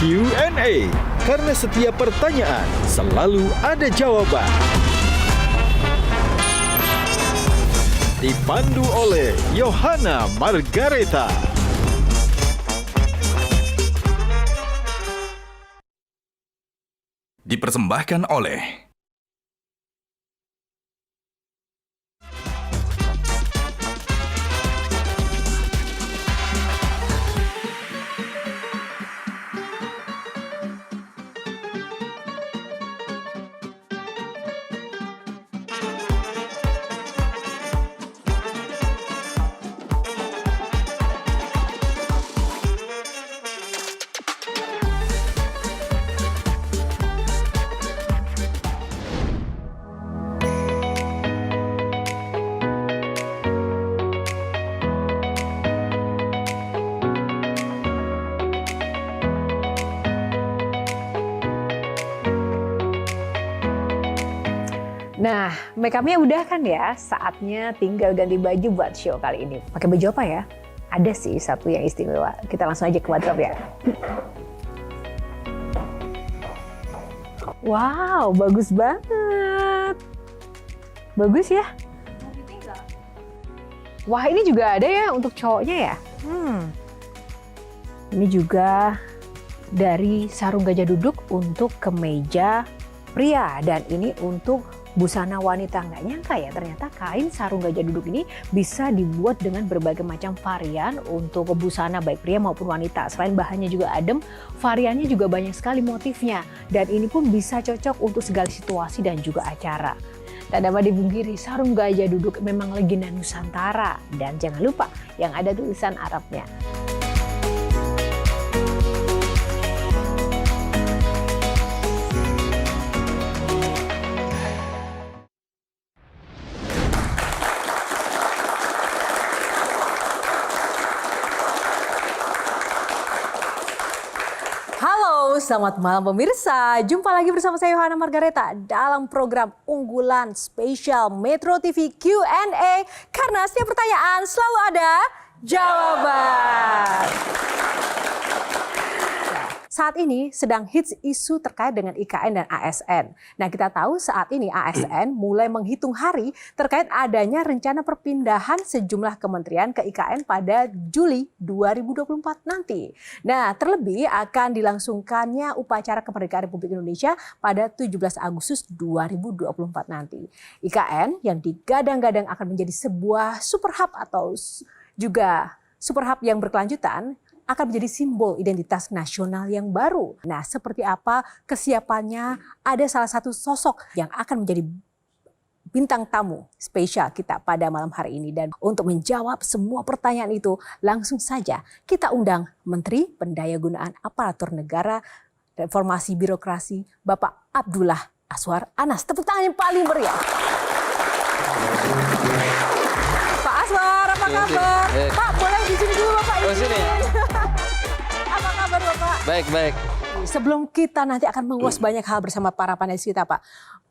Q&A. Karena setiap pertanyaan selalu ada jawaban. Dipandu oleh Yohana Margareta. Dipersembahkan oleh Nah, make up-nya udah kan ya? Saatnya tinggal ganti baju buat show kali ini. Pakai baju apa ya? Ada sih satu yang istimewa. Kita langsung aja ke wardrobe ya. Wow, bagus banget. Bagus ya? Wah, ini juga ada ya untuk cowoknya ya? Ini juga dari sarung gajah duduk untuk kemeja pria. Dan ini untuk busana wanita. Nggak nyangka ya, ternyata kain sarung gajah duduk ini bisa dibuat dengan berbagai macam varian untuk busana baik pria maupun wanita. Selain bahannya juga adem, variannya juga banyak sekali motifnya. Dan ini pun bisa cocok untuk segala situasi dan juga acara. Tak dapat dipungkiri, sarung gajah duduk memang legenda Nusantara. Dan jangan lupa yang ada tulisan Arabnya. Halo, selamat malam pemirsa. Jumpa lagi bersama saya Yohana Margareta dalam program unggulan spesial Metro TV Q&A. Karena setiap pertanyaan selalu ada jawaban. Saat ini sedang hits isu terkait dengan IKN dan ASN. Nah, kita tahu saat ini ASN mulai menghitung hari terkait adanya rencana perpindahan sejumlah kementerian ke IKN pada Juli 2024 nanti. Nah, terlebih akan dilangsungkannya upacara kemerdekaan Republik Indonesia pada 17 Agustus 2024 nanti. IKN yang digadang-gadang akan menjadi sebuah super hub atau juga super hub yang berkelanjutan akan menjadi simbol identitas nasional yang baru. Nah, seperti apa kesiapannya? Ada salah satu sosok yang akan menjadi bintang tamu spesial kita pada malam hari ini. Dan untuk menjawab semua pertanyaan itu, langsung saja kita undang Menteri Pendayagunaan Aparatur Negara Reformasi Birokrasi, Bapak Abdullah Azwar Anas. Tepuk tangan yang paling meriah. Pak Azwar, apa kabar? Pak, boleh di sini dulu Bapak. Sini. Apa kabar Bapak? Baik, baik. Sebelum kita nanti akan mengulas banyak hal bersama para panelis kita Pak.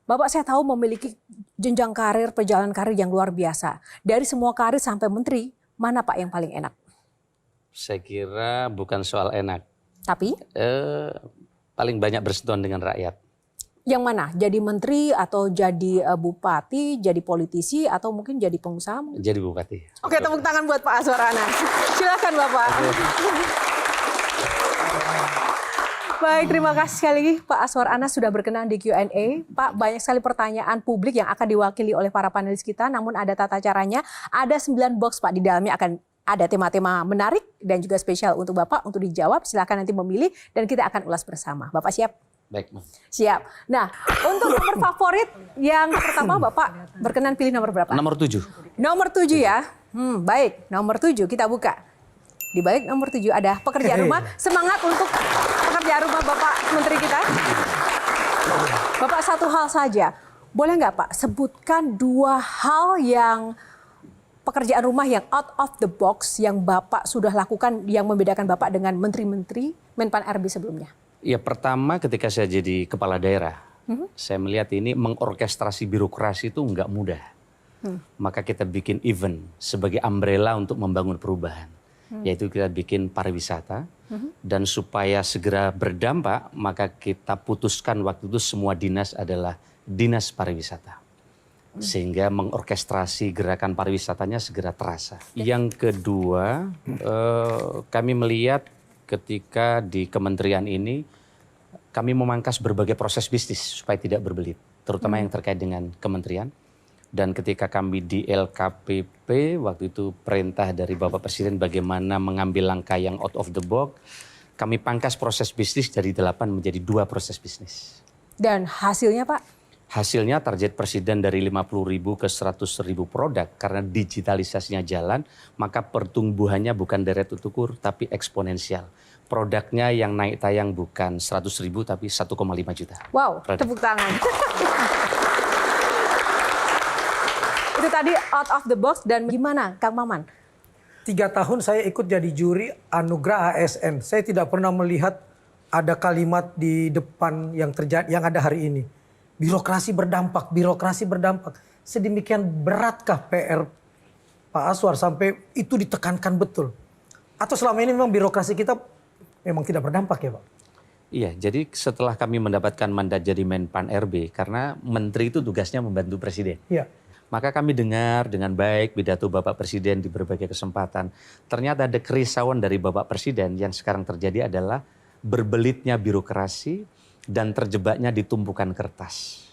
Bapak saya tahu memiliki jenjang karir, perjalanan karir yang luar biasa. Dari semua karir sampai menteri, mana Pak yang paling enak? Saya kira bukan soal enak. Tapi? Paling banyak bersentuhan dengan rakyat. Yang mana? Jadi menteri atau jadi bupati, jadi politisi atau mungkin jadi pengusaha? Jadi bupati. Oke, tepuk tangan buat Pak Azwar Anas. Silakan Bapak. Baik, terima kasih sekali lagi Pak Azwar Anas sudah berkenan di Q&A. Pak, banyak sekali pertanyaan publik yang akan diwakili oleh para panelis kita, namun ada tata caranya. Ada 9 box Pak, di dalamnya akan ada tema-tema menarik dan juga spesial untuk Bapak untuk dijawab. Silakan nanti memilih dan kita akan ulas bersama. Bapak siap? Baik, Ma. Siap. Nah, untuk nomor favorit yang pertama Bapak berkenan pilih nomor berapa? Nomor 7. Nomor 7 ya. Baik, nomor 7 kita buka. Di balik nomor 7 ada pekerjaan rumah. Semangat untuk pekerjaan rumah Bapak Menteri kita. Bapak, satu hal saja. Boleh nggak Pak sebutkan 2 hal yang pekerjaan rumah yang out of the box yang Bapak sudah lakukan yang membedakan Bapak dengan menteri-menteri Menpan RB sebelumnya? Ya, pertama ketika saya jadi kepala daerah, saya melihat ini mengorkestrasi birokrasi itu nggak mudah. Maka kita bikin event sebagai umbrella untuk membangun perubahan. yaitu kita bikin pariwisata. Dan supaya segera berdampak, maka kita putuskan waktu itu semua dinas adalah dinas pariwisata. Sehingga mengorkestrasi gerakan pariwisatanya segera terasa. Yang kedua, kami melihat ketika di kementerian ini, kami memangkas berbagai proses bisnis supaya tidak berbelit. Terutama yang terkait dengan kementerian. Dan ketika kami di LKPP, waktu itu perintah dari Bapak Presiden bagaimana mengambil langkah yang out of the box, kami pangkas proses bisnis dari 8 menjadi 2 proses bisnis. Dan hasilnya Pak? Hasilnya target Presiden dari 50.000 ke 100.000 produk. Karena digitalisasinya jalan, maka pertumbuhannya bukan deret ukur tapi eksponensial. Produknya yang naik tayang bukan 100.000 tapi 1,5 juta. Wow, Produk. tepuk tangan. Itu tadi out of the box, dan gimana Kang Maman? 3 tahun saya ikut jadi juri anugerah ASN. Saya tidak pernah melihat ada kalimat di depan yang terjadi, yang ada hari ini. Birokrasi berdampak, birokrasi berdampak. Sedemikian beratkah PR Pak Aswar sampai itu ditekankan betul? Atau selama ini memang birokrasi kita memang tidak berdampak ya Pak? Iya, jadi setelah kami mendapatkan mandat jadi Menpan RB, karena menteri itu tugasnya membantu Presiden. Iya. Maka kami dengar dengan baik pidato Bapak Presiden di berbagai kesempatan. Ternyata ada kerisauan dari Bapak Presiden yang sekarang terjadi adalah berbelitnya birokrasi dan terjebaknya di tumpukan kertas.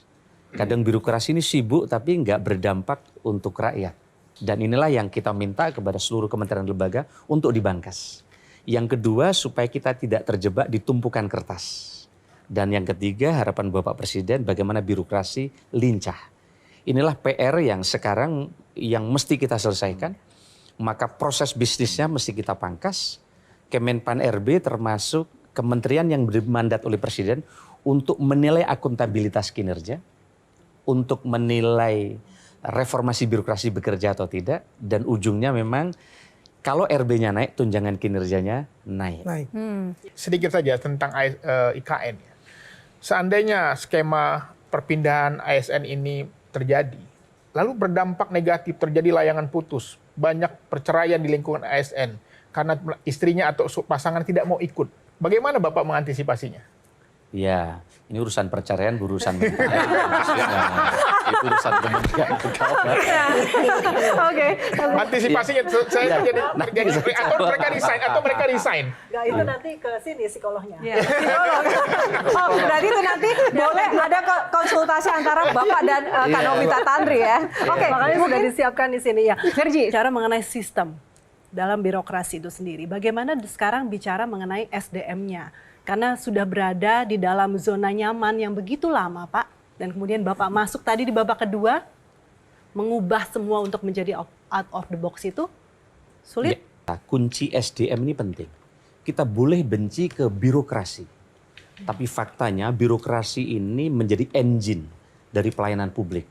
Kadang birokrasi ini sibuk tapi nggak berdampak untuk rakyat. Dan inilah yang kita minta kepada seluruh kementerian lembaga untuk dibangkas. Yang kedua, supaya kita tidak terjebak di tumpukan kertas. Dan yang ketiga, harapan Bapak Presiden bagaimana birokrasi lincah. Inilah PR yang sekarang yang mesti kita selesaikan. Maka proses bisnisnya mesti kita pangkas. Kemenpan RB termasuk kementerian yang dimandat oleh Presiden untuk menilai akuntabilitas kinerja, untuk menilai reformasi birokrasi bekerja atau tidak, dan ujungnya memang kalau RB-nya naik, tunjangan kinerjanya naik. Sedikit saja tentang IKN. Seandainya skema perpindahan ASN ini terjadi, lalu berdampak negatif, terjadi layangan putus, banyak perceraian di lingkungan ASN karena istrinya atau pasangan tidak mau ikut. Bagaimana Bapak mengantisipasinya? Ya, ini urusan perceraian, urusan itu urusan kementerian pegawai. Oke. Antisipasinya saya terjadi atau mereka resign. Nggak, itu nanti ke sini psikolognya. Oh, berarti itu nanti boleh ada konsultasi antara Bapak dan Kak Novita Tandri ya. Oke, Makanya sudah disiapkan di sini ya. Verji. Bicara mengenai sistem dalam birokrasi itu sendiri. Bagaimana sekarang bicara mengenai SDM-nya? Karena sudah berada di dalam zona nyaman yang begitu lama, Pak. Dan kemudian Bapak masuk tadi di babak kedua, mengubah semua untuk menjadi out of the box itu sulit. Ya, kunci SDM ini penting. Kita boleh benci ke birokrasi. Tapi faktanya birokrasi ini menjadi engine dari pelayanan publik.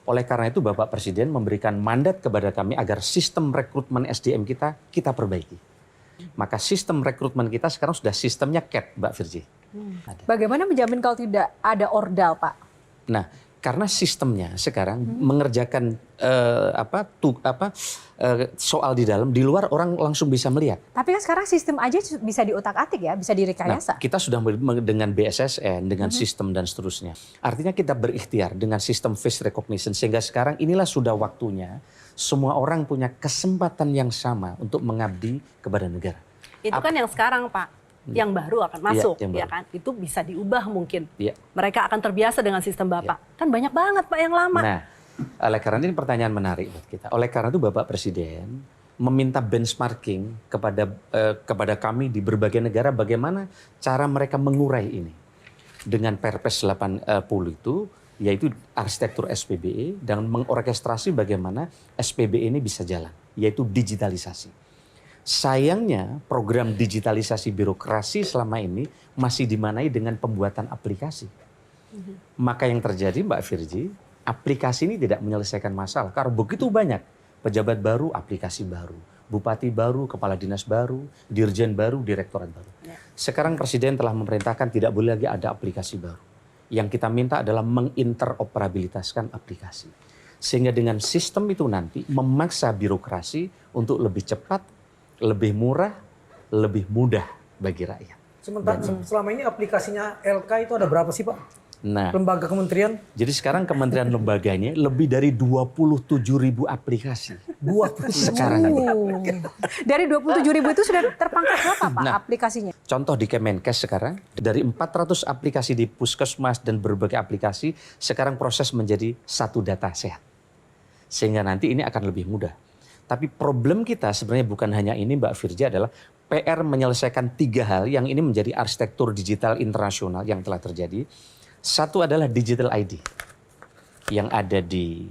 Oleh karena itu Bapak Presiden memberikan mandat kepada kami agar sistem rekrutmen SDM kita perbaiki. Maka sistem rekrutmen kita sekarang sudah sistemnya CAT, Mbak Virgi. Bagaimana menjamin kalau tidak ada ordal, Pak? Nah, karena sistemnya sekarang mengerjakan soal di dalam, di luar orang langsung bisa melihat. Tapi kan sekarang sistem aja bisa diutak-atik ya, bisa direkayasa. Nah, kita sudah dengan BSSN, dengan sistem dan seterusnya. Artinya kita berikhtiar dengan sistem face recognition, sehingga sekarang inilah sudah waktunya semua orang punya kesempatan yang sama untuk mengabdi kepada negara. Itu kan yang sekarang, Pak. Yang baru akan masuk, yang ya kan? Itu bisa diubah mungkin. Iya. Mereka akan terbiasa dengan sistem Bapak. Kan banyak banget, Pak, yang lama. Nah, oleh karena ini pertanyaan menarik buat kita. Oleh karena itu Bapak Presiden meminta benchmarking kepada kami di berbagai negara bagaimana cara mereka mengurai ini. Dengan Perpres 80 itu, yaitu arsitektur SPBE, dan mengorkestrasi bagaimana SPBE ini bisa jalan, yaitu digitalisasi. Sayangnya program digitalisasi birokrasi selama ini masih dimanai dengan pembuatan aplikasi. Maka yang terjadi Mbak Virgi, aplikasi ini tidak menyelesaikan masalah. Karena begitu banyak pejabat baru, aplikasi baru. Bupati baru, kepala dinas baru, dirjen baru, direktorat baru. Sekarang Presiden telah memerintahkan tidak boleh lagi ada aplikasi baru. Yang kita minta adalah menginteroperabilitaskan aplikasi. Sehingga dengan sistem itu nanti memaksa birokrasi untuk lebih cepat, lebih murah, lebih mudah bagi rakyat. Sementara selama ini aplikasinya LK itu ada berapa sih Pak? Nah, Lembaga kementerian? jadi sekarang kementerian lembaganya lebih dari 27.000 aplikasi. 20 Sekarang ini. Dari 27.000 itu sudah terpangkas berapa Pak Nah. aplikasinya? Contoh di Kemenkes sekarang, dari 400 aplikasi di puskesmas dan berbagai aplikasi, sekarang proses menjadi satu data sehat. Sehingga nanti ini akan lebih mudah. Tapi problem kita sebenarnya bukan hanya ini Mbak Firja, adalah PR menyelesaikan 3 hal yang ini menjadi arsitektur digital internasional yang telah terjadi. Satu adalah digital ID yang ada di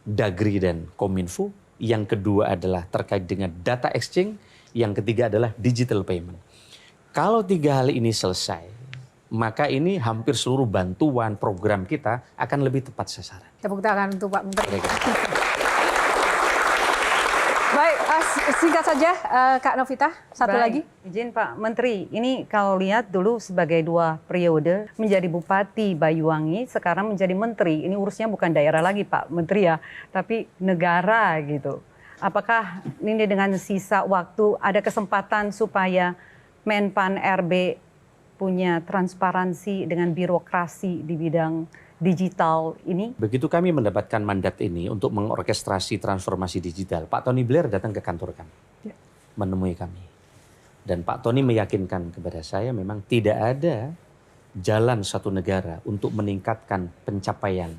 Dagri dan Kominfo. Yang kedua adalah terkait dengan data exchange. Yang ketiga adalah digital payment. Kalau 3 hal ini selesai, maka ini hampir seluruh bantuan program kita akan lebih tepat sasaran. Tepuk tangan untuk Pak Menteri. Baik, singkat saja Kak Novita, satu lagi. Izin Pak Menteri, ini kalau lihat dulu sebagai 2 periode menjadi Bupati Banyuwangi, sekarang menjadi Menteri. Ini urusnya bukan daerah lagi Pak Menteri ya, tapi negara gitu. Apakah ini dengan sisa waktu ada kesempatan supaya Menpan RB punya transparansi dengan birokrasi di bidang digital ini? Begitu kami mendapatkan mandat ini untuk mengorkestrasi transformasi digital, Pak Tony Blair datang ke kantor kami, menemui kami. Dan Pak Tony meyakinkan kepada saya memang tidak ada jalan satu negara untuk meningkatkan pencapaian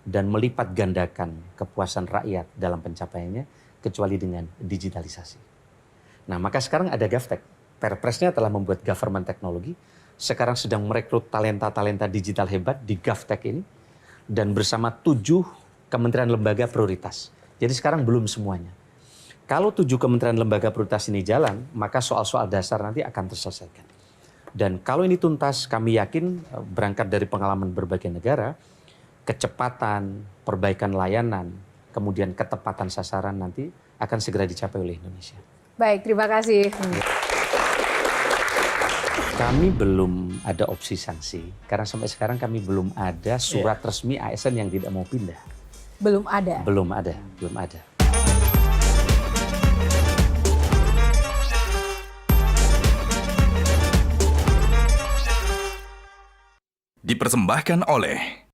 dan melipat gandakan kepuasan rakyat dalam pencapaiannya kecuali dengan digitalisasi. Nah, maka sekarang ada GovTech. Perpresnya telah membuat government teknologi. Sekarang sedang merekrut talenta-talenta digital hebat di GovTech ini. Dan bersama 7 kementerian lembaga prioritas. Jadi sekarang belum semuanya. Kalau 7 kementerian lembaga prioritas ini jalan, maka soal-soal dasar nanti akan terselesaikan. Dan kalau ini tuntas, kami yakin berangkat dari pengalaman berbagai negara, kecepatan, perbaikan layanan, kemudian ketepatan sasaran nanti akan segera dicapai oleh Indonesia. Baik, terima kasih. Kami belum ada opsi sanksi, karena sampai sekarang kami belum ada surat resmi ASN yang tidak mau pindah. Belum ada. Belum ada, belum ada. Dipersembahkan oleh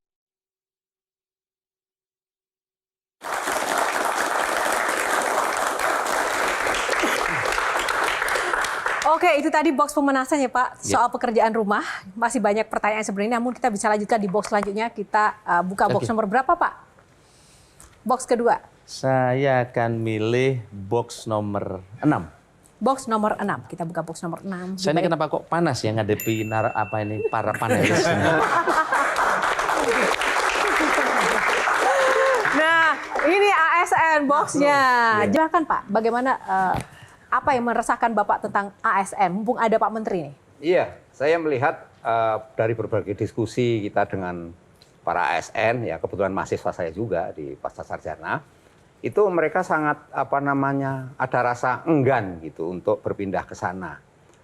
Oke, itu tadi box pemanasan ya Pak, soal pekerjaan rumah. Masih banyak pertanyaan sebenarnya, namun kita bisa lanjutkan di box selanjutnya. Kita buka box nomor berapa Pak? Box kedua. Saya akan milih box nomor 6. Box nomor 6. Kita buka box nomor 6. Saya ini kenapa kok panas ya ngadepi para panelis ini. Nah, ini ASN boxnya. Silakan Pak, bagaimana apa yang meresahkan Bapak tentang ASN? Mumpung ada Pak Menteri nih. Iya, saya melihat dari berbagai diskusi kita dengan para ASN, ya kebetulan mahasiswa saya juga di Pasca Sarjana, itu mereka sangat ada rasa enggan gitu untuk berpindah ke sana.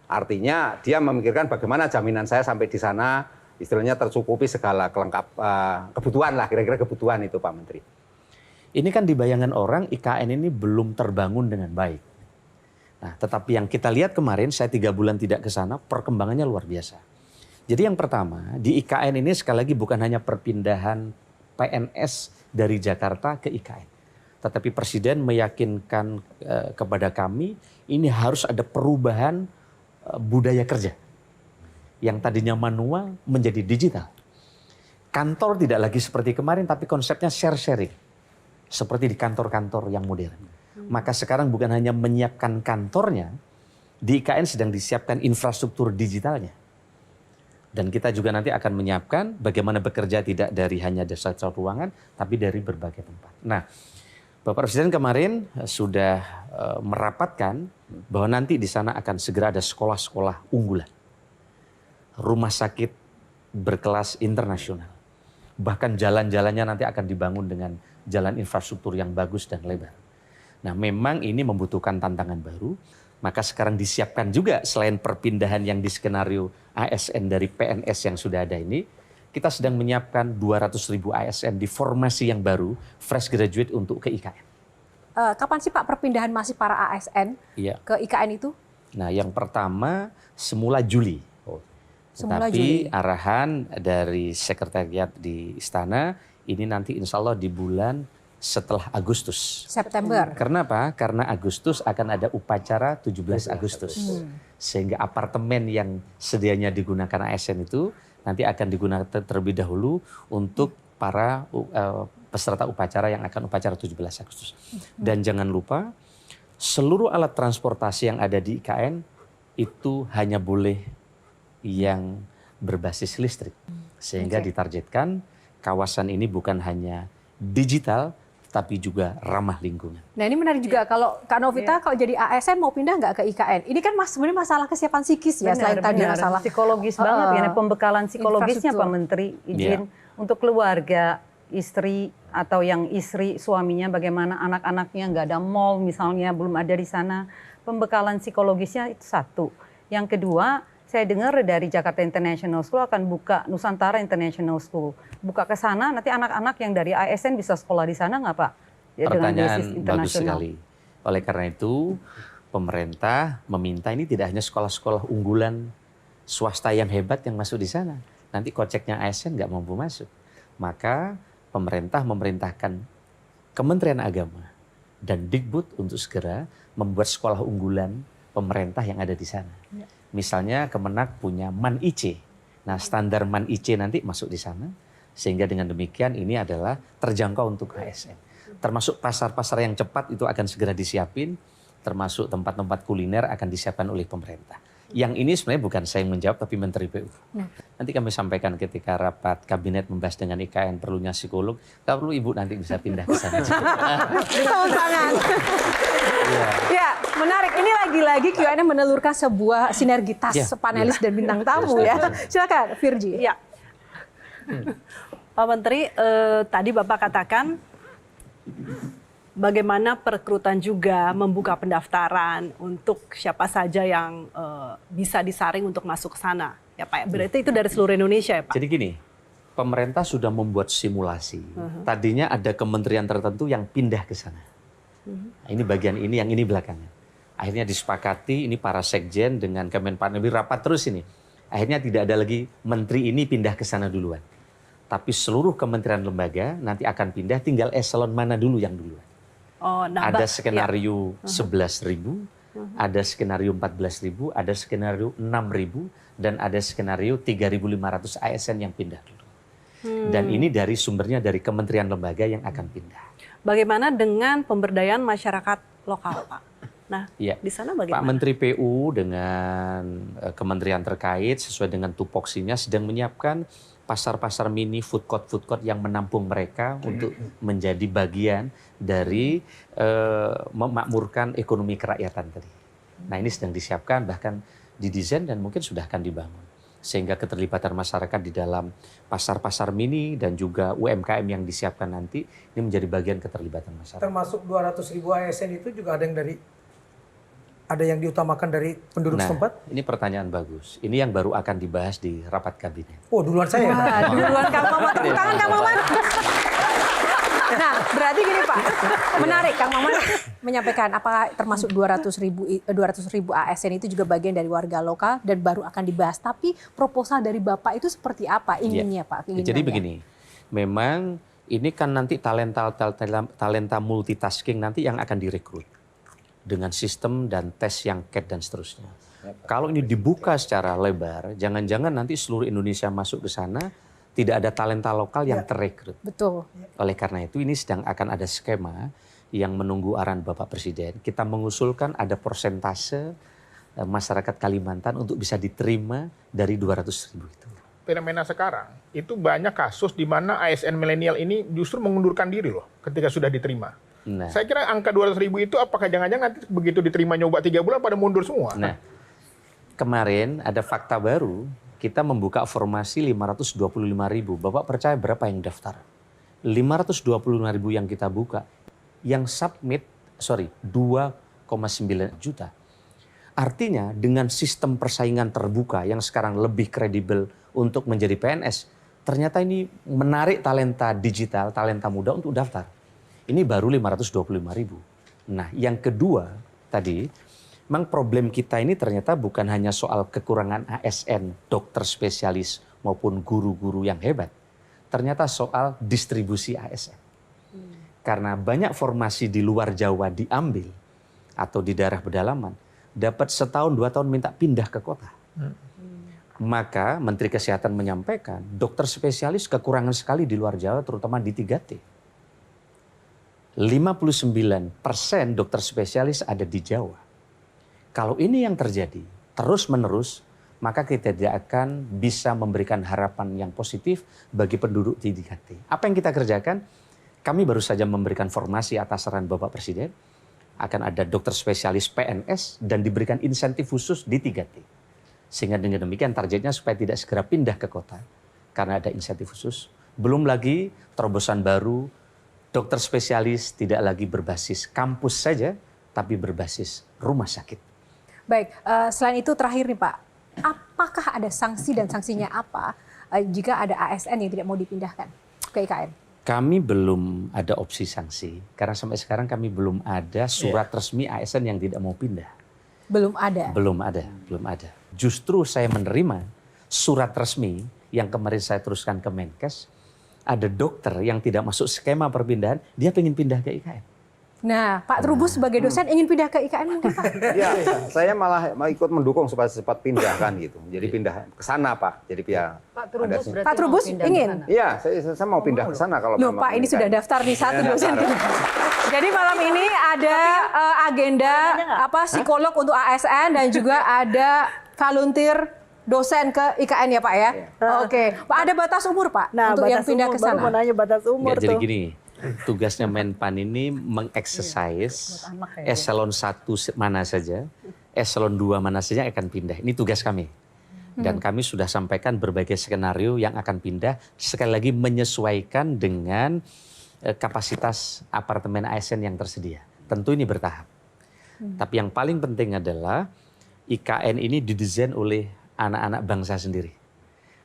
Artinya dia memikirkan bagaimana jaminan saya sampai di sana, istilahnya tercukupi segala kebutuhan lah, kira-kira kebutuhan itu Pak Menteri. Ini kan di bayangan orang IKN ini belum terbangun dengan baik. Nah, tetapi yang kita lihat kemarin, saya 3 bulan tidak ke sana, perkembangannya luar biasa. Jadi yang pertama, di IKN ini sekali lagi bukan hanya perpindahan PNS dari Jakarta ke IKN. Tetapi Presiden meyakinkan kepada kami, ini harus ada perubahan budaya kerja. Yang tadinya manual menjadi digital. Kantor tidak lagi seperti kemarin, tapi konsepnya share-sharing. Seperti di kantor-kantor yang modern. Maka sekarang bukan hanya menyiapkan kantornya, di IKN sedang disiapkan infrastruktur digitalnya. Dan kita juga nanti akan menyiapkan bagaimana bekerja tidak dari hanya satu ruangan, tapi dari berbagai tempat. Nah, Bapak Presiden kemarin sudah merapatkan bahwa nanti di sana akan segera ada sekolah-sekolah unggulan. Rumah sakit berkelas internasional. Bahkan jalan-jalannya nanti akan dibangun dengan jalan infrastruktur yang bagus dan lebar. Nah, memang ini membutuhkan tantangan baru, maka sekarang disiapkan juga selain perpindahan yang di skenario ASN dari PNS yang sudah ada ini, kita sedang menyiapkan 200.000 ASN di formasi yang baru, fresh graduate untuk ke IKN. Kapan sih Pak perpindahan masih para ASN Iya. ke IKN itu? Nah, yang pertama semula Juli. Semula Tetapi Juli. arahan dari sekretariat di Istana ini nanti insya Allah di bulan setelah Agustus. September. Karena apa? Karena Agustus akan ada upacara 17 Agustus. Sehingga apartemen yang sedianya digunakan ASN itu nanti akan digunakan terlebih dahulu untuk para peserta upacara yang akan upacara 17 Agustus. Dan jangan lupa seluruh alat transportasi yang ada di IKN itu hanya boleh yang berbasis listrik. Sehingga ditargetkan kawasan ini bukan hanya digital tapi juga ramah lingkungan. Nah ini menarik juga kalau Kak Novita kalau jadi ASN mau pindah nggak ke IKN? Ini kan sebenarnya masalah kesiapan psikis ya selain tadi masalah psikologis banget ya, pembekalan psikologisnya Pak Menteri izin untuk keluarga, istri atau yang istri suaminya bagaimana anak-anaknya nggak ada mall misalnya belum ada di sana, pembekalan psikologisnya itu satu. Yang kedua saya dengar dari Jakarta International School akan buka Nusantara International School. Buka ke sana, nanti anak-anak yang dari ASN bisa sekolah di sana nggak Pak? Ya, pertanyaan bagus sekali. Oleh karena itu, pemerintah meminta ini tidak hanya sekolah-sekolah unggulan swasta yang hebat yang masuk di sana. Nanti koceknya ASN nggak mampu masuk. Maka pemerintah memerintahkan Kementerian Agama dan Dikbud untuk segera membuat sekolah unggulan pemerintah yang ada di sana. Misalnya Kemenak punya MAN-IC. Nah, standar MAN-IC nanti masuk di sana. Sehingga dengan demikian ini adalah terjangkau untuk ASN. Termasuk pasar-pasar yang cepat itu akan segera disiapin. Termasuk tempat-tempat kuliner akan disiapkan oleh pemerintah. Yang ini sebenarnya bukan saya yang menjawab tapi Menteri PU. Nanti kami sampaikan ketika rapat kabinet membahas dengan IKN perlunya psikolog. Kalau perlu Ibu nanti bisa pindah ke sana. tepuk tangan. Ya, menarik. Ini lagi-lagi Q&A menelurkan sebuah sinergitas panelis dan bintang tamu ya. Silakan, Virgi. Ya. Pak Menteri, tadi Bapak katakan bagaimana perekrutan juga membuka pendaftaran untuk siapa saja yang bisa disaring untuk masuk ke sana. Ya Pak, berarti itu dari seluruh Indonesia ya Pak? Jadi gini, pemerintah sudah membuat simulasi. Tadinya ada kementerian tertentu yang pindah ke sana. Nah, ini bagian ini, yang ini belakangnya. Akhirnya disepakati, ini para sekjen dengan Kemenpan lebih rapat terus ini. Akhirnya tidak ada lagi menteri ini pindah ke sana duluan. Tapi seluruh kementerian lembaga nanti akan pindah, tinggal eselon mana dulu yang duluan. Oh, nah, ada skenario 11.000, ada skenario 14.000, ada skenario 6.000, dan ada skenario 3.500 ASN yang pindah dulu. Dan ini dari sumbernya dari kementerian lembaga yang akan pindah. Bagaimana dengan pemberdayaan masyarakat lokal, Pak? Nah, di sana bagaimana? Pak Menteri PU dengan kementerian terkait sesuai dengan tupoksinya sedang menyiapkan pasar-pasar mini, food court yang menampung mereka untuk menjadi bagian dari memakmurkan ekonomi kerakyatan tadi. Nah, ini sedang disiapkan, bahkan didesain dan mungkin sudah akan dibangun. Sehingga keterlibatan masyarakat di dalam pasar-pasar mini dan juga UMKM yang disiapkan nanti ini menjadi bagian keterlibatan masyarakat. Termasuk 200.000 ASN itu juga ada yang diutamakan dari penduduk setempat? Ini pertanyaan bagus. Ini yang baru akan dibahas di rapat kabinet. Oh, duluan saya. Duluan Kang Maman, tepuk tangan Kang Maman. Nah, berarti gini Pak, menarik Kang Maman menyampaikan apakah termasuk 200.000 ASN itu juga bagian dari warga lokal dan baru akan dibahas. Tapi proposal dari Bapak itu seperti apa inginnya Pak? Jadi begini, memang ini kan nanti talenta multitasking nanti yang akan direkrut dengan sistem dan tes yang CAT dan seterusnya. Kalau ini dibuka secara lebar, jangan-jangan nanti seluruh Indonesia masuk ke sana, tidak ada talenta lokal yang terrekrut. Betul. Oleh karena itu ini sedang akan ada skema yang menunggu arahan Bapak Presiden. Kita mengusulkan ada persentase masyarakat Kalimantan untuk bisa diterima dari 200.000 itu. Fenomena sekarang itu banyak kasus di mana ASN milenial ini justru mengundurkan diri loh ketika sudah diterima. Nah, saya kira angka 200.000 itu apakah jangan-jangan nanti begitu diterima nyoba 3 bulan pada mundur semua? Nah, kemarin ada fakta baru, kita membuka formasi 525.000. Bapak percaya berapa yang daftar? 525.000 yang kita buka. Yang submit, 2,9 juta. Artinya dengan sistem persaingan terbuka yang sekarang lebih kredibel untuk menjadi PNS, ternyata ini menarik talenta digital, talenta muda untuk daftar. Ini baru 525.000. Nah, yang kedua tadi, memang problem kita ini ternyata bukan hanya soal kekurangan ASN, dokter spesialis maupun guru-guru yang hebat. Ternyata soal distribusi ASN. Karena banyak formasi di luar Jawa diambil atau di daerah pedalaman, dapat setahun 2 tahun minta pindah ke kota. Maka Menteri Kesehatan menyampaikan dokter spesialis kekurangan sekali di luar Jawa, terutama di 3T. 59% dokter spesialis ada di Jawa. Kalau ini yang terjadi terus-menerus, maka kita tidak akan bisa memberikan harapan yang positif bagi penduduk di 3T. Apa yang kita kerjakan? Kami baru saja memberikan formasi atas saran Bapak Presiden. Akan ada dokter spesialis PNS dan diberikan insentif khusus di 3T. Sehingga dengan demikian targetnya supaya tidak segera pindah ke kota. Karena ada insentif khusus. Belum lagi terobosan baru, dokter spesialis tidak lagi berbasis kampus saja, tapi berbasis rumah sakit. Baik, selain itu terakhir nih Pak, apakah ada sanksi dan sanksinya apa jika ada ASN yang tidak mau dipindahkan ke IKN? Kami belum ada opsi sanksi, karena sampai sekarang kami belum ada surat resmi ASN yang tidak mau pindah. Belum ada? Belum ada. Justru saya menerima surat resmi yang kemarin saya teruskan ke Menkes, ada dokter yang tidak masuk skema perpindahan, dia pengen pindah ke IKN. Nah, Pak Trubus sebagai dosen ingin pindah ke IKN mungkin Pak? Ya, saya malah mau ikut mendukung supaya cepat pindah kan gitu. Jadi pindah ke sana Pak. Jadi ya. Pak Trubus ingin? Iya, saya mau pindah ke sana kalau Loh Pak, ini sudah daftar nih satu dosen. Jadi malam ini ada agenda psikolog untuk ASN dan juga ada volunteer dosen ke IKN ya Pak ya? Oke. Pak, ada batas umur Pak untuk yang pindah ke sana? Baru mau nanya batas umur tuh. Jadi gini, tugasnya Menpan ini mengeksersis eselon 1 mana saja, eselon 2 mana saja akan pindah. Ini tugas kami. Dan kami sudah sampaikan berbagai skenario yang akan pindah, sekali lagi menyesuaikan dengan kapasitas apartemen ASN yang tersedia. Tentu ini bertahap. Tapi yang paling penting adalah IKN ini didesain oleh anak-anak bangsa sendiri.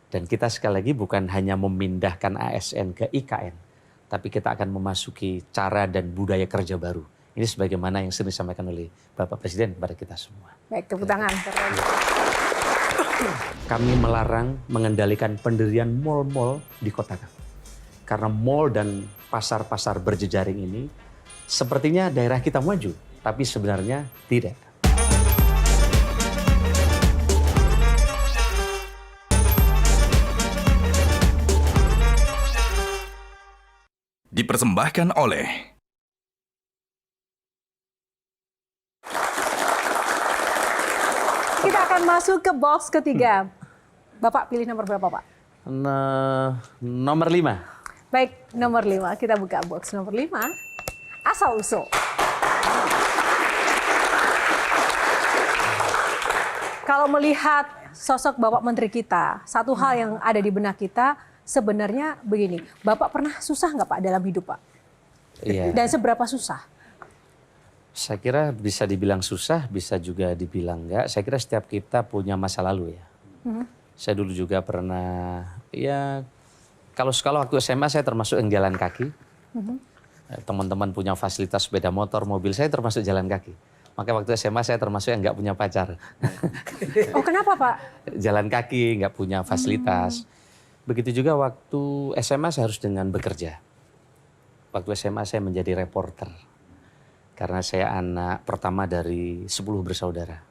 Dan kita sekali lagi bukan hanya memindahkan ASN ke IKN, tapi kita akan memasuki cara dan budaya kerja baru. Ini sebagaimana yang sering disampaikan oleh Bapak Presiden kepada kita semua. Baik, tepuk tangan. Kami melarang mengendalikan pendirian mal-mal di kota kami. Karena mal dan pasar-pasar berjejaring ini sepertinya daerah kita maju, tapi sebenarnya tidak. Dipersembahkan oleh Kita akan masuk ke box ketiga. Bapak pilih nomor berapa Pak? Nomor 5. Baik, nomor 5. Kita buka box nomor 5. Asal usul. Kalau melihat sosok Bapak Menteri kita, satu hal yang ada di benak kita sebenarnya begini. Bapak pernah susah nggak Pak dalam hidup Pak? Iya. Dan seberapa susah? Saya kira bisa dibilang susah, bisa juga dibilang enggak. Saya kira setiap kita punya masa lalu ya. Saya dulu juga pernah, ya kalau waktu SMA saya termasuk yang jalan kaki. Teman-teman punya fasilitas sepeda motor, mobil, saya termasuk jalan kaki. Maka waktu SMA saya termasuk yang nggak punya pacar. Oh kenapa Pak? Jalan kaki, nggak punya fasilitas. Begitu juga waktu SMA saya harus dengan bekerja. Waktu SMA saya menjadi reporter. Karena saya anak pertama dari 10 bersaudara.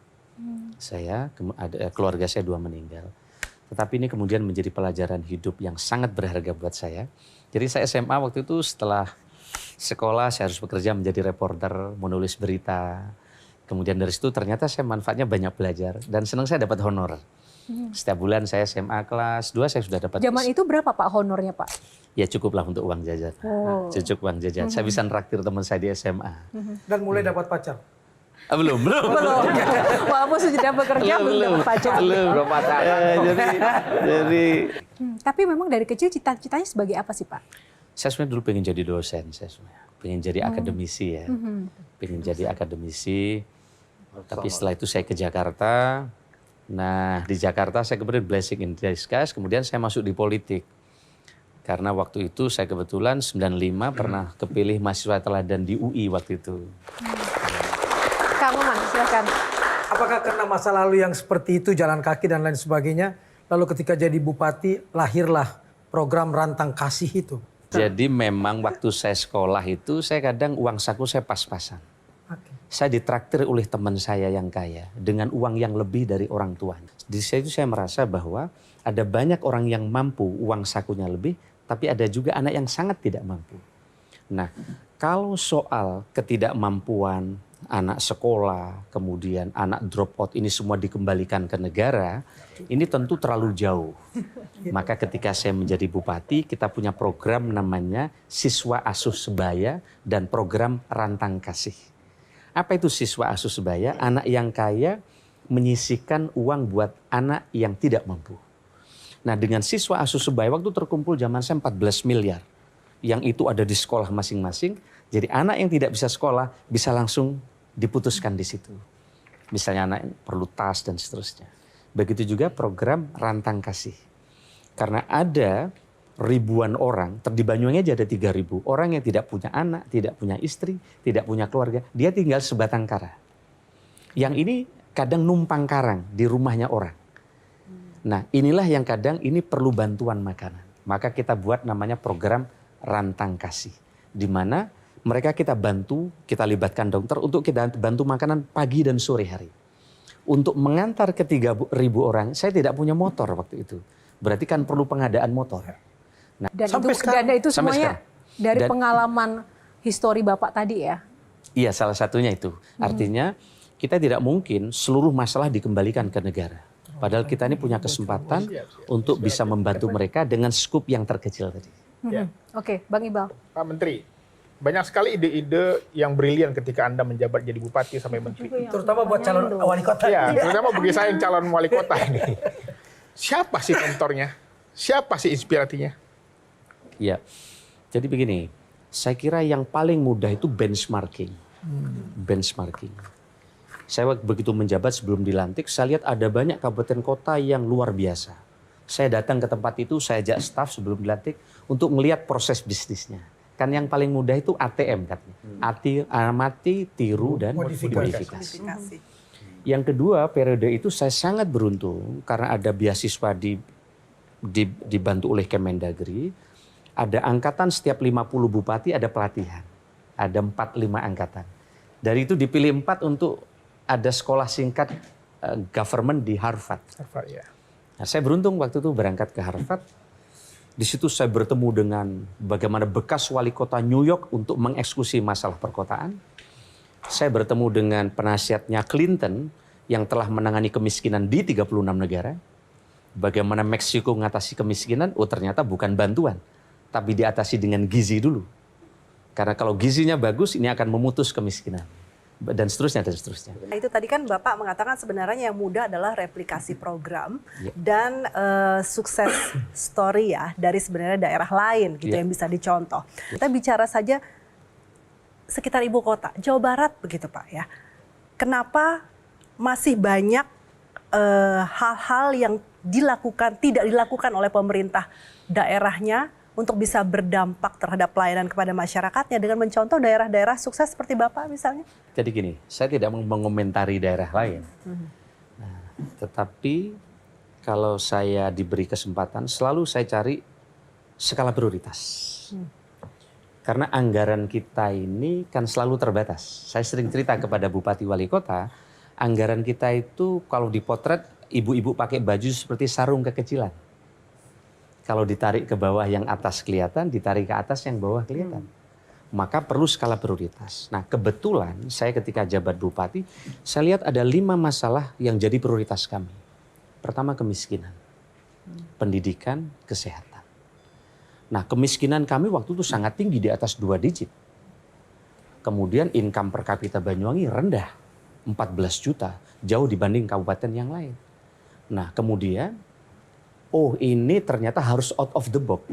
Keluarga saya 2 meninggal. Tetapi ini kemudian menjadi pelajaran hidup yang sangat berharga buat saya. Jadi saya SMA waktu itu setelah sekolah saya harus bekerja menjadi reporter, menulis berita. Kemudian dari situ ternyata saya manfaatnya banyak belajar. Dan senang saya dapat honor. Setiap bulan saya SMA kelas 2 saya sudah dapat. Zaman itu berapa Pak honornya Pak? Ya cukuplah untuk uang jajan. Cukup uang jajan. Saya bisa nraktir teman saya di SMA. Dan mulai dapat pacar? Belum. Walaupun sudah bekerja belum dapat pacar. Belum pacaran. Jadi Tapi memang dari kecil cita-citanya sebagai apa sih Pak? saya sebenarnya dulu pengen jadi dosen. Saya sebenarnya pengen jadi akademisi ya. Pengen jadi akademisi. Tapi setelah itu saya ke Jakarta. Nah di Jakarta saya kemudian blessing in disguise. Kemudian saya masuk di politik. Karena waktu itu saya kebetulan 95 pernah kepilih mahasiswa teladan di UI waktu itu. Kang Maman, silakan. Apakah karena masa lalu yang seperti itu, jalan kaki dan lain sebagainya, lalu ketika jadi bupati lahirlah program Rantang Kasih itu? Jadi memang waktu saya sekolah itu, saya kadang uang saku saya pas-pasan. Saya ditraktir oleh teman saya yang kaya dengan uang yang lebih dari orang tua. Di situ saya merasa bahwa ada banyak orang yang mampu uang sakunya lebih, tapi ada juga anak yang sangat tidak mampu. Nah, kalau soal ketidakmampuan anak sekolah, kemudian anak drop out ini semua dikembalikan ke negara, ini tentu terlalu jauh. Maka ketika saya menjadi bupati, kita punya program namanya Siswa Asuh Sebaya dan program Rantang Kasih. Apa itu siswa asuh sebaya? Anak yang kaya menyisihkan uang buat anak yang tidak mampu. Nah, dengan siswa asuh sebaya waktu terkumpul zaman saya 14 miliar. Yang itu ada di sekolah masing-masing. Jadi anak yang tidak bisa sekolah bisa langsung diputuskan di situ. Misalnya anak yang perlu tas dan seterusnya. Begitu juga program Rantang Kasih. Karena ada ribuan orang, di Banyuwangi aja ada 3.000 orang yang tidak punya anak, tidak punya istri, tidak punya keluarga. Dia tinggal sebatang kara. Yang ini kadang numpang karang di rumahnya orang. Nah, inilah yang kadang ini perlu bantuan makanan. Maka kita buat namanya program Rantang Kasih. Di mana mereka kita bantu, kita libatkan dokter untuk kita bantu makanan pagi dan sore hari. Untuk mengantar ke 3.000 orang, saya tidak punya motor waktu itu. Berarti kan perlu pengadaan motor. Nah, Dan itu semuanya dari pengalaman histori Bapak tadi ya? Iya, salah satunya itu. Artinya kita tidak mungkin seluruh masalah dikembalikan ke negara. Padahal kita ini punya kesempatan untuk bisa membantu mereka dengan skup yang terkecil tadi. Oke, Bang Ibal. Pak Menteri, banyak sekali ide-ide yang brilian ketika Anda menjabat jadi bupati sampai menteri. Terutama buat calon wali kota. Ya, terutama bagi saya yang calon wali kota ini. Siapa sih mentornya? Siapa sih inspirasinya? Ya, jadi begini, saya kira yang paling mudah itu benchmarking. Benchmarking. Saya begitu menjabat sebelum dilantik, saya lihat ada banyak kabupaten kota yang luar biasa. Saya datang ke tempat itu, saya ajak staf sebelum dilantik untuk melihat proses bisnisnya. Kan yang paling mudah itu ATM katanya. Amati, tiru, dan modifikasi. Yang kedua, periode itu saya sangat beruntung karena ada beasiswa dibantu oleh Kemendagri. Ada angkatan setiap 50 bupati ada pelatihan. Ada 4-5 angkatan. Dari itu dipilih 4 untuk ada sekolah singkat government di Harvard. Ya. Nah, saya beruntung waktu itu berangkat ke Harvard. Di situ saya bertemu dengan bagaimana bekas wali kota New York untuk mengeksekusi masalah perkotaan. Saya bertemu dengan penasihatnya Clinton yang telah menangani kemiskinan di 36 negara. Bagaimana Meksiko mengatasi kemiskinan? Oh, ternyata bukan bantuan, tapi diatasi dengan gizi dulu. Karena kalau gizinya bagus, ini akan memutus kemiskinan. Dan seterusnya, dan seterusnya. Nah, itu tadi kan Bapak mengatakan sebenarnya yang mudah adalah replikasi program dan sukses story ya dari sebenarnya daerah lain gitu yang bisa dicontoh. Kita bicara saja sekitar ibu kota, Jawa Barat begitu Pak ya. Kenapa masih banyak hal-hal yang tidak dilakukan oleh pemerintah daerahnya untuk bisa berdampak terhadap pelayanan kepada masyarakatnya dengan mencontoh daerah-daerah sukses seperti Bapak misalnya? Jadi gini, saya tidak mengomentari daerah lain. Nah, tetapi kalau saya diberi kesempatan, selalu saya cari skala prioritas. Karena anggaran kita ini kan selalu terbatas. Saya sering cerita kepada Bupati Wali Kota, anggaran kita itu kalau dipotret, ibu-ibu pakai baju seperti sarung kekecilan. Kalau ditarik ke bawah yang atas kelihatan, ditarik ke atas yang bawah kelihatan. Maka perlu skala prioritas. Nah, kebetulan saya ketika jabat bupati, saya lihat ada 5 masalah yang jadi prioritas kami. Pertama, kemiskinan. Pendidikan, kesehatan. Nah, kemiskinan kami waktu itu sangat tinggi, di atas 2 digit. Kemudian income per kapita Banyuwangi rendah, 14 juta, jauh dibanding kabupaten yang lain. Nah, kemudian oh, ini ternyata harus out of the box.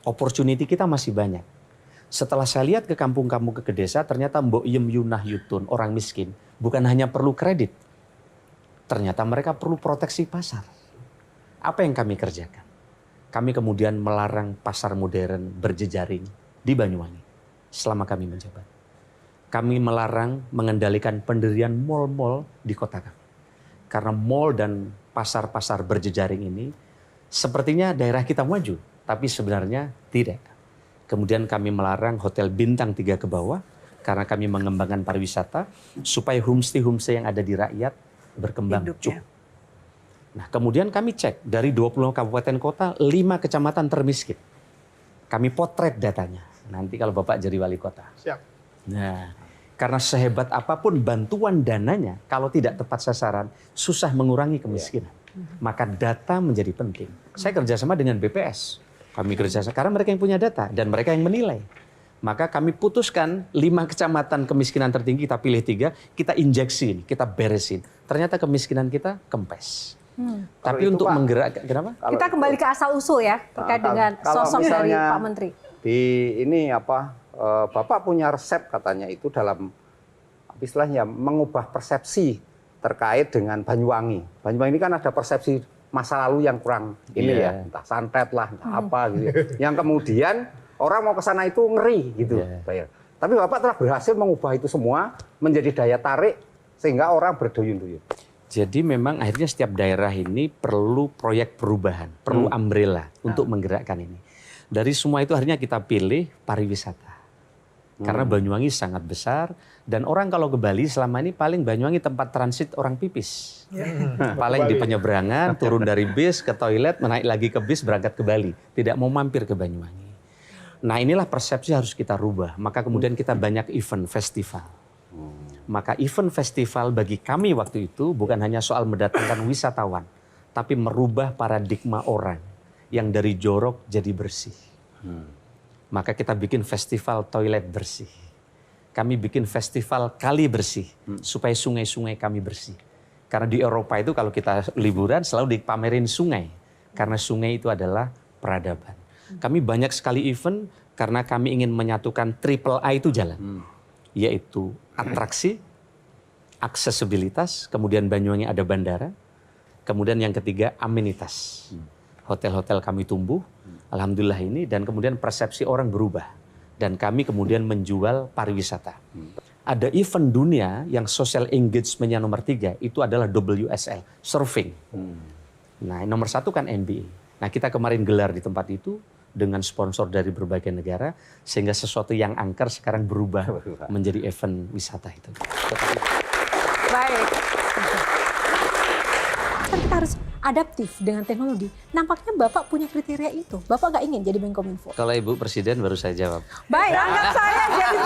Opportunity kita masih banyak. Setelah saya lihat ke kampung-kampung, ke desa, ternyata Mbok Yem Yunah Yutun, orang miskin, bukan hanya perlu kredit. Ternyata mereka perlu proteksi pasar. Apa yang kami kerjakan? Kami kemudian melarang pasar modern berjejaring di Banyuwangi selama kami menjabat. kami melarang mengendalikan pendirian mal-mal di kota kami. Karena mal dan pasar-pasar berjejaring ini sepertinya daerah kita maju, tapi sebenarnya tidak. Kemudian kami melarang hotel bintang 3 ke bawah karena kami mengembangkan pariwisata supaya homestay-homestay yang ada di rakyat berkembang Hidup, ya. cukup. Nah, kemudian kami cek dari 20 kabupaten kota, 5 kecamatan termiskin. Kami potret datanya. Nanti kalau Bapak jadi wali kota. Siap. Nah, karena sehebat apapun bantuan dananya, kalau tidak tepat sasaran, susah mengurangi kemiskinan. Maka data menjadi penting. Saya kerjasama dengan BPS. Kami kerjasama karena mereka yang punya data dan mereka yang menilai. Maka kami putuskan 5 kecamatan kemiskinan tertinggi, kita pilih 3, kita injeksi, kita beresin. Ternyata kemiskinan kita kempes. Tapi itu, untuk Pak, menggerakkan, kenapa? Kita kembali ke asal usul ya terkait dengan kalau sosok dari misalnya Pak Menteri. Di ini Bapak punya resep katanya itu dalam istilahnya mengubah persepsi terkait dengan Banyuwangi. Banyuwangi ini kan ada persepsi masa lalu yang kurang ini ya, entah santet lah, entah apa gitu. Yang kemudian orang mau ke sana itu ngeri gitu. Tapi Bapak telah berhasil mengubah itu semua menjadi daya tarik sehingga orang berduyun-duyun. Jadi memang akhirnya setiap daerah ini perlu proyek perubahan, perlu umbrella untuk menggerakkan ini. Dari semua itu akhirnya kita pilih pariwisata. Karena Banyuwangi sangat besar dan orang kalau ke Bali selama ini paling Banyuwangi tempat transit orang pipis. Paling di penyeberangan, turun dari bis ke toilet, menaik lagi ke bis berangkat ke Bali. Tidak mau mampir ke Banyuwangi. Nah inilah persepsi harus kita rubah. Maka kemudian kita banyak event festival. Maka event festival bagi kami waktu itu bukan hanya soal mendatangkan wisatawan, tapi merubah paradigma orang yang dari jorok jadi bersih. Maka kita bikin festival toilet bersih. Kami bikin festival kali bersih, supaya sungai-sungai kami bersih. Karena di Eropa itu kalau kita liburan selalu dipamerin sungai. Karena sungai itu adalah peradaban. Kami banyak sekali event karena kami ingin menyatukan triple A itu jalan. Yaitu atraksi, aksesibilitas, kemudian Banyuwangi ada bandara, kemudian yang ketiga amenitas. Hotel-hotel kami tumbuh, alhamdulillah ini, dan kemudian persepsi orang berubah. Dan kami kemudian menjual pariwisata. Ada event dunia yang social engagement-nya nomor 3, itu adalah WSL, surfing. Nah nomor 1 kan NBA. Nah kita kemarin gelar di tempat itu, dengan sponsor dari berbagai negara, sehingga sesuatu yang angker sekarang berubah menjadi event wisata itu. Baik. Kita harus adaptif dengan teknologi. Nampaknya Bapak punya kriteria itu. Bapak nggak ingin jadi Menkominfo. Kalau Ibu Presiden baru saya jawab. Baik, anggap saya jadi...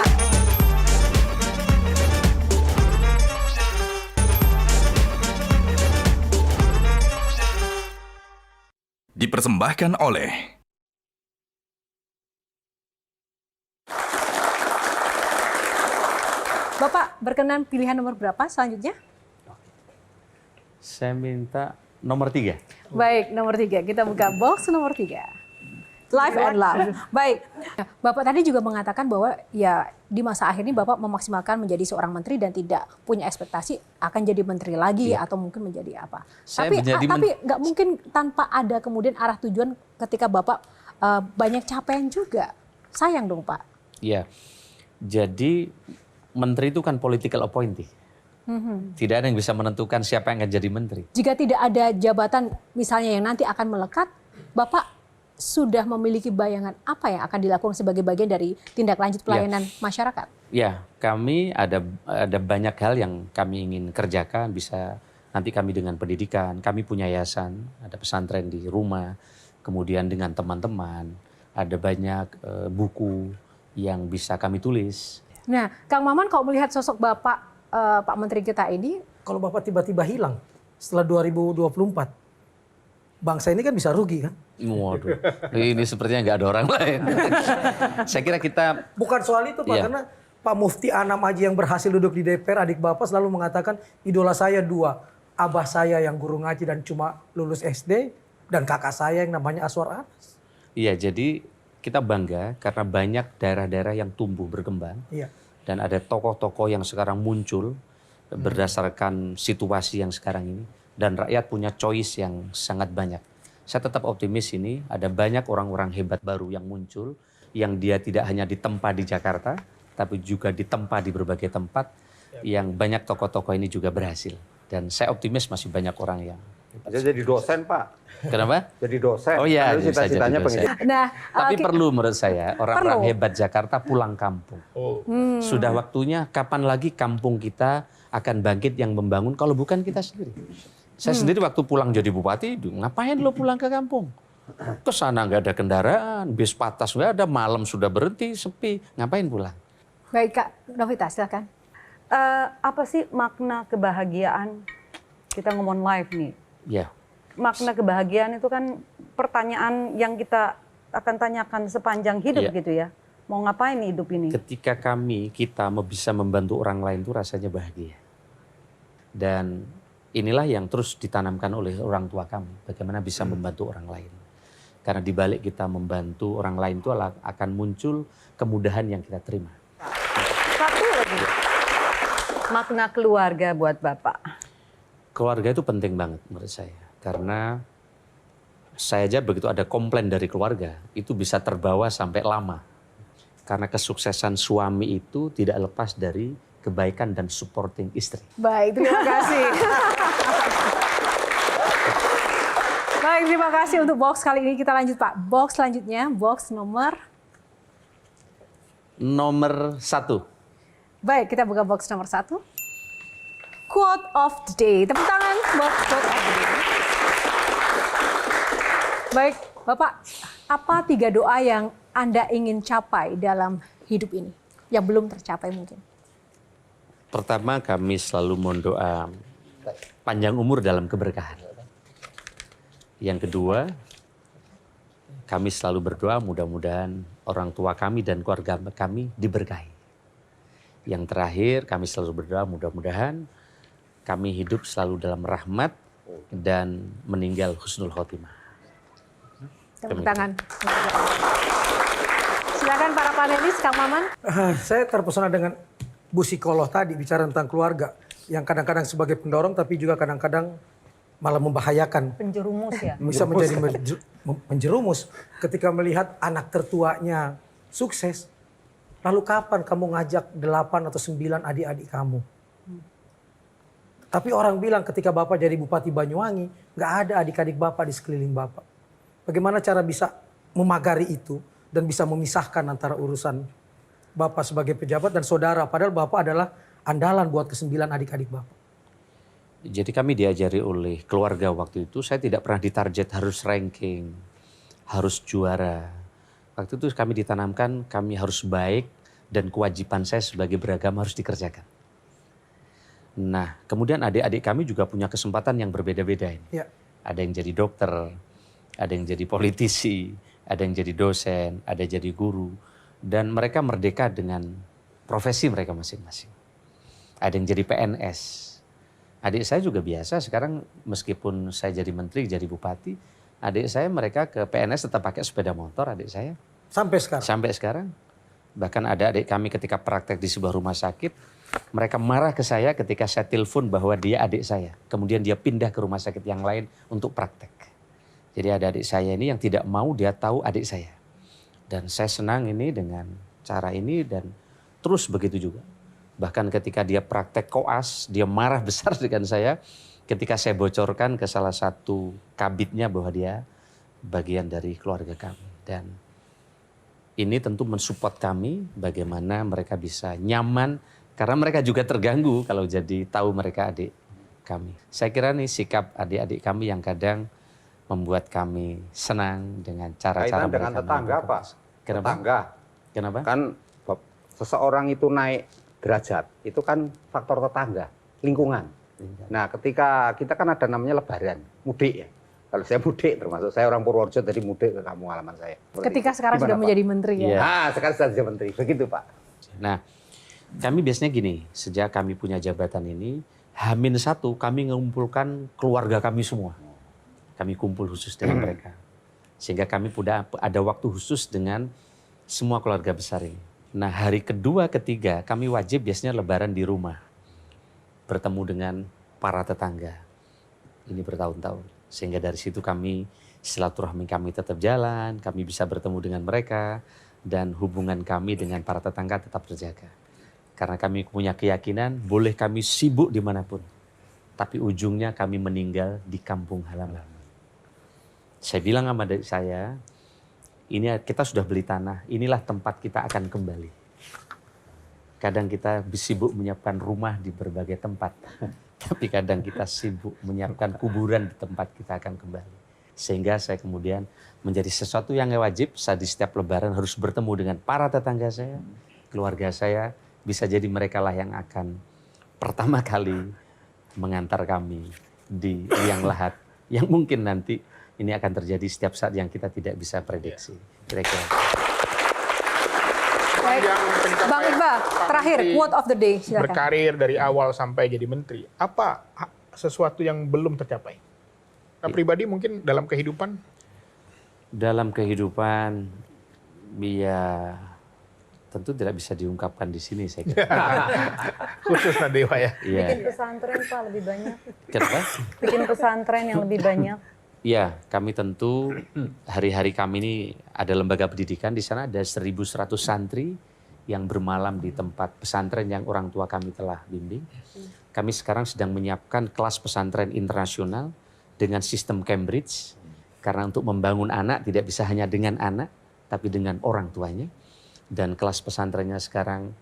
Dipersembahkan oleh Bapak berkenan pilihan nomor berapa selanjutnya? Saya minta nomor 3. Baik, nomor 3. Kita buka box nomor 3. Life and love. Baik, Bapak tadi juga mengatakan bahwa ya di masa akhir ini Bapak memaksimalkan menjadi seorang menteri dan tidak punya ekspektasi akan jadi menteri lagi atau mungkin menjadi apa. Tapi nggak mungkin tanpa ada kemudian arah tujuan ketika Bapak banyak capaian juga. Sayang dong Pak. Iya, jadi menteri itu kan political appointee. Tidak ada yang bisa menentukan siapa yang akan jadi menteri. Jika tidak ada jabatan misalnya yang nanti akan melekat, Bapak sudah memiliki bayangan apa yang akan dilakukan sebagai bagian dari tindak lanjut pelayanan masyarakat? Ya, kami ada banyak hal yang kami ingin kerjakan. Bisa nanti kami dengan pendidikan, kami punya yayasan, ada pesantren di rumah, kemudian dengan teman-teman, ada banyak buku yang bisa kami tulis. Nah, Kang Maman kalau melihat sosok Bapak, Pak Menteri kita ini, kalau Bapak tiba-tiba hilang setelah 2024, bangsa ini kan bisa rugi kan? Waduh, ini sepertinya nggak ada orang lain. Saya kira kita... Bukan soal itu Pak, karena Pak Mufti Anam Haji yang berhasil duduk di DPR, adik Bapak selalu mengatakan idola saya 2. Abah saya yang guru ngaji dan cuma lulus SD, dan kakak saya yang namanya Aswar Anas. Iya, jadi kita bangga karena banyak daerah-daerah yang tumbuh berkembang. Iya. Dan ada tokoh-tokoh yang sekarang muncul berdasarkan situasi yang sekarang ini. Dan rakyat punya choice yang sangat banyak. Saya tetap optimis ini ada banyak orang-orang hebat baru yang muncul. Yang dia tidak hanya ditempa di Jakarta, tapi juga ditempa di berbagai tempat yang banyak tokoh-tokoh ini juga berhasil. Dan saya optimis masih banyak orang yang Jadi dosen, Pak. Kenapa? Jadi dosen. Oh iya, Lalu bisa jadi cita-citanya dosen. pengen Nah, Tapi perlu menurut saya orang-orang Perlu. hebat Jakarta pulang kampung. Sudah waktunya kapan lagi kampung kita akan bangkit yang membangun kalau bukan kita sendiri. Saya sendiri waktu pulang jadi bupati, ngapain lo pulang ke kampung? Ke sana nggak ada kendaraan, bis patas nggak ada, malam sudah berhenti, sepi. Ngapain pulang? baik Kak Novita, silakan. Apa sih makna kebahagiaan? Kita ngomong live nih. Ya, Makna kebahagiaan itu kan pertanyaan yang kita akan tanyakan sepanjang hidup Iya. gitu ya. Mau ngapain nih hidup ini? ketika kita bisa membantu orang lain itu rasanya bahagia. Dan inilah yang terus ditanamkan oleh orang tua kami, bagaimana bisa membantu orang lain. Karena di balik kita membantu orang lain itu akan muncul kemudahan yang kita terima. Satu lagi. Makna keluarga buat Bapak. Keluarga itu penting banget menurut saya. Karena saya aja begitu ada komplain dari keluarga, itu bisa terbawa sampai lama. Karena kesuksesan suami itu tidak lepas dari kebaikan dan supporting istri. Baik, terima kasih. Baik, terima kasih untuk box kali ini. Kita lanjut Pak. Box selanjutnya, box nomor. Nomor 1. Baik, kita buka box nomor 1. Quote of the day. Tepuk tangan buat quote of the day. Baik, Bapak, apa 3 doa yang Anda ingin capai dalam hidup ini? Yang belum tercapai mungkin. Pertama, kami selalu mohon doa panjang umur dalam keberkahan. Yang kedua, kami selalu berdoa mudah-mudahan orang tua kami dan keluarga kami diberkahi. Yang terakhir, kami selalu berdoa mudah-mudahan kami hidup selalu dalam rahmat dan meninggal husnul khotimah. Tepuk tangan. Silakan para panelis, Kang Maman. Saya terpesona dengan Bu psikolog tadi bicara tentang keluarga yang kadang-kadang sebagai pendorong tapi juga kadang-kadang malah membahayakan. Penjerumus ya. Bisa menjadi menjerumus ketika melihat anak tertuanya sukses. Lalu kapan kamu ngajak 8 atau 9 adik-adik kamu? Tapi orang bilang ketika Bapak jadi Bupati Banyuwangi, nggak ada adik-adik Bapak di sekeliling Bapak. Bagaimana cara bisa memagari itu dan bisa memisahkan antara urusan Bapak sebagai pejabat dan saudara, padahal Bapak adalah andalan buat ke-9 adik-adik Bapak. Jadi kami diajari oleh keluarga waktu itu, saya tidak pernah ditarget harus ranking, harus juara. Waktu itu kami ditanamkan kami harus baik dan kewajiban saya sebagai beragama harus dikerjakan. Nah, kemudian adik-adik kami juga punya kesempatan yang berbeda-beda ini. Ya. Ada yang jadi dokter, ada yang jadi politisi, ada yang jadi dosen, ada yang jadi guru. Dan mereka merdeka dengan profesi mereka masing-masing. Ada yang jadi PNS. Adik saya juga biasa sekarang meskipun saya jadi menteri, jadi bupati, adik saya mereka ke PNS tetap pakai sepeda motor adik saya. Sampai sekarang? Sampai sekarang. Bahkan ada adik kami ketika praktek di sebuah rumah sakit, mereka marah ke saya ketika saya telepon bahwa dia adik saya. Kemudian dia pindah ke rumah sakit yang lain untuk praktek. Jadi ada adik saya ini yang tidak mau dia tahu adik saya. Dan saya senang ini dengan cara ini dan terus begitu juga. Bahkan ketika dia praktek koas, dia marah besar dengan saya ketika saya bocorkan ke salah satu kabitnya bahwa dia bagian dari keluarga kami. Dan ini tentu mensupport kami bagaimana mereka bisa nyaman karena mereka juga terganggu kalau jadi tahu mereka adik kami. Saya kira nih sikap adik-adik kami yang kadang membuat kami senang dengan cara-cara mereka. dengan tetangga, Pak. Kenapa? Tetangga. Kenapa? Kan seseorang itu naik derajat, itu kan faktor tetangga, lingkungan. Nah, ketika kita kan ada namanya lebaran, mudik ya. Kalau saya mudik, termasuk saya orang Purworejo, jadi mudik ke kampung halaman saya. Ketika sekarang sudah menjadi menteri ya. Nah, sekarang sudah jadi menteri, begitu Pak. Nah, kami biasanya gini, sejak kami punya jabatan ini, H-1 kami mengumpulkan keluarga kami semua. Kami kumpul khusus dengan mereka. Sehingga kami ada waktu khusus dengan semua keluarga besar ini. Nah, hari kedua, ketiga, kami wajib biasanya lebaran di rumah. Bertemu dengan para tetangga. Ini bertahun-tahun. Sehingga dari situ kami, silaturahmi kami tetap jalan, kami bisa bertemu dengan mereka. dan hubungan kami dengan para tetangga tetap terjaga. Karena kami punya keyakinan boleh kami sibuk dimanapun, tapi ujungnya kami meninggal di kampung halaman. Saya bilang sama adik saya, ini kita sudah beli tanah, inilah tempat kita akan kembali. Kadang kita sibuk menyiapkan rumah di berbagai tempat, tapi kadang kita sibuk menyiapkan kuburan di tempat kita akan kembali. Sehingga saya kemudian menjadi sesuatu yang wajib, saya di setiap lebaran harus bertemu dengan para tetangga saya, keluarga saya, bisa jadi mereka lah yang akan pertama kali mengantar kami di liang lahat, yang mungkin nanti ini akan terjadi setiap saat yang kita tidak bisa prediksi. Kira-kira. Baik, Bang Iqbal, terakhir quote of the day. Silakan. Berkarir dari awal sampai jadi menteri, apa sesuatu yang belum tercapai? Nah, pribadi mungkin dalam kehidupan? Dalam kehidupan, ya tentu tidak bisa diungkapkan di sini, saya kira. Khusus Nadewa ya? Iya. Bikin pesantren Pak lebih banyak. Kenapa? Bikin pesantren yang lebih banyak. Iya, kami tentu hari-hari kami ini ada lembaga pendidikan, di sana ada 1.100 santri yang bermalam di tempat pesantren yang orang tua kami telah bimbing. Kami sekarang sedang menyiapkan kelas pesantren internasional dengan sistem Cambridge, karena untuk membangun anak tidak bisa hanya dengan anak, tapi dengan orang tuanya. Dan kelas pesantrennya sekarang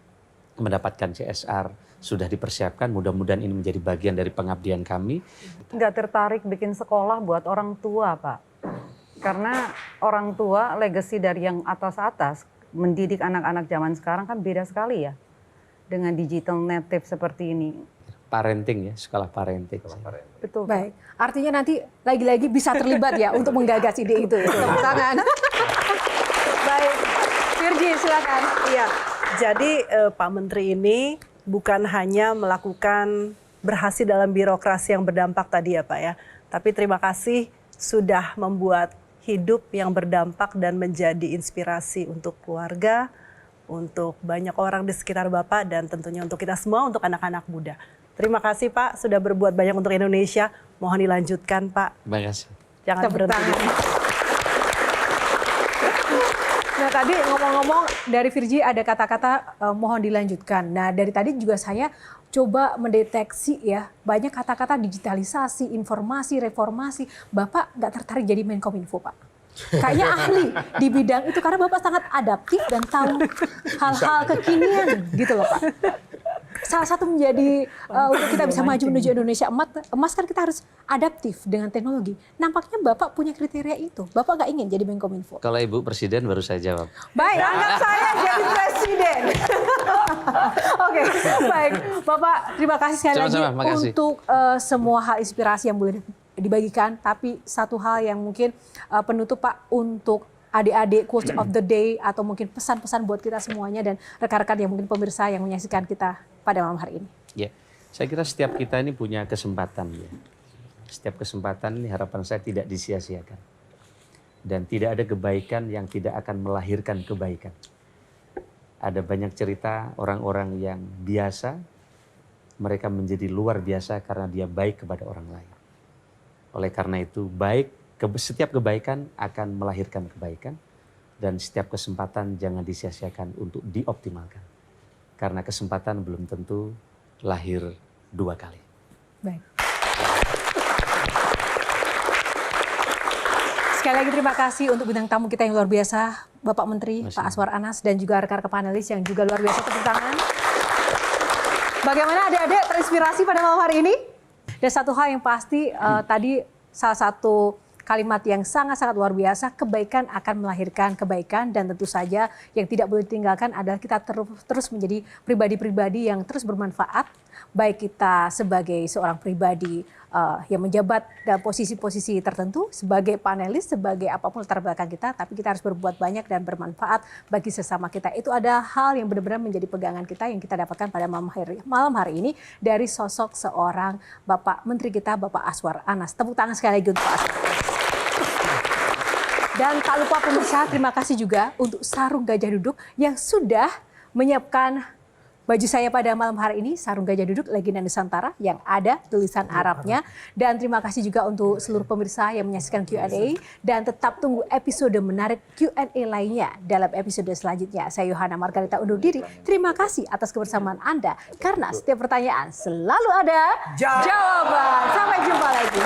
mendapatkan CSR, sudah dipersiapkan, mudah-mudahan ini menjadi bagian dari pengabdian kami. Nggak tertarik bikin sekolah buat orang tua, Pak. Karena orang tua legacy dari yang atas-atas, mendidik anak-anak zaman sekarang kan beda sekali ya. Dengan digital native seperti ini. Parenting ya, sekolah parenting. Betul. Baik, artinya nanti lagi-lagi bisa terlibat ya untuk menggagas ide itu. Tepuk tangan. Baik, Virgi silakan. Iya, jadi Pak Menteri ini bukan hanya melakukan berhasil dalam birokrasi yang berdampak tadi ya Pak ya, tapi terima kasih sudah membuat hidup yang berdampak dan menjadi inspirasi untuk keluarga, untuk banyak orang di sekitar Bapak, dan tentunya untuk kita semua, untuk anak-anak muda. Terima kasih Pak, sudah berbuat banyak untuk Indonesia. Mohon dilanjutkan Pak. Terima kasih. Jangan berhenti. Nah tadi ngomong-ngomong dari Virgi ada kata-kata mohon dilanjutkan. Nah dari tadi juga saya coba mendeteksi ya banyak kata-kata digitalisasi, informasi, reformasi. Bapak nggak tertarik jadi Menkominfo Pak? Kayaknya ahli di bidang itu karena Bapak sangat adaptif dan tahu hal-hal kekinian gitu loh Pak. Salah satu menjadi untuk kita bisa maju menuju Indonesia emas kan kita harus adaptif dengan teknologi. Nampaknya Bapak punya kriteria itu. Bapak nggak ingin jadi Menkominfo. Kalau Ibu Presiden baru saya jawab. Baik, anggap saya jadi presiden. Oke, baik. Bapak terima kasih sekali lagi untuk semua hal inspirasi yang boleh dibagikan. Tapi satu hal yang mungkin penutup Pak untuk adik-adik quotes of the day atau mungkin pesan-pesan buat kita semuanya dan rekan-rekan yang mungkin pemirsa yang menyaksikan kita pada malam hari ini. Ya, saya kira setiap kita ini punya kesempatan ya. Setiap kesempatan ini harapan saya tidak disia-siakan. Dan tidak ada kebaikan yang tidak akan melahirkan kebaikan. Ada banyak cerita orang-orang yang biasa, mereka menjadi luar biasa karena dia baik kepada orang lain. Oleh karena itu, setiap kebaikan akan melahirkan kebaikan, dan setiap kesempatan jangan disia-siakan untuk dioptimalkan. Karena kesempatan belum tentu lahir 2 kali. Baik. Sekali lagi terima kasih untuk bintang tamu kita yang luar biasa, Bapak Menteri, Pak Aswar Anas, dan juga rekan-rekan panelis yang juga luar biasa. Tepuk tangan. Bagaimana adik-adik terinspirasi pada malam hari ini? Dan satu hal yang pasti tadi salah satu kalimat yang sangat-sangat luar biasa, kebaikan akan melahirkan kebaikan, dan tentu saja yang tidak boleh ditinggalkan adalah kita terus menjadi pribadi-pribadi yang terus bermanfaat, baik kita sebagai seorang pribadi yang menjabat dalam posisi-posisi tertentu, sebagai panelis, sebagai apapun latar belakang kita, tapi kita harus berbuat banyak dan bermanfaat bagi sesama kita. Itu ada hal yang benar-benar menjadi pegangan kita yang kita dapatkan pada malam hari ini dari sosok seorang Bapak Menteri kita, Bapak Aswar Anas. Tepuk tangan sekali lagi untuk Pak Aswar. Dan tak lupa pemirsa, terima kasih juga untuk Sarung Gajah Duduk yang sudah menyiapkan Baju saya pada malam hari ini sarung gajah duduk legenda Nusantara yang ada tulisan Arabnya. Dan terima kasih juga untuk seluruh pemirsa yang menyaksikan Q&A. Dan tetap tunggu episode menarik Q&A lainnya dalam episode selanjutnya. Saya Yohana Margarita undur diri. Terima kasih atas kebersamaan Anda. Karena setiap pertanyaan selalu ada jawaban. Sampai jumpa lagi.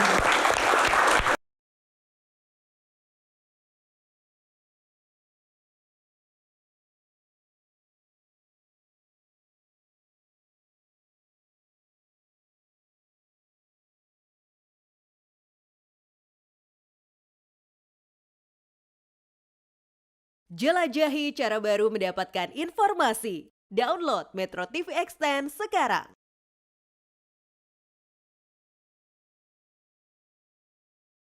Jelajahi cara baru mendapatkan informasi. Download Metro TV Extend sekarang.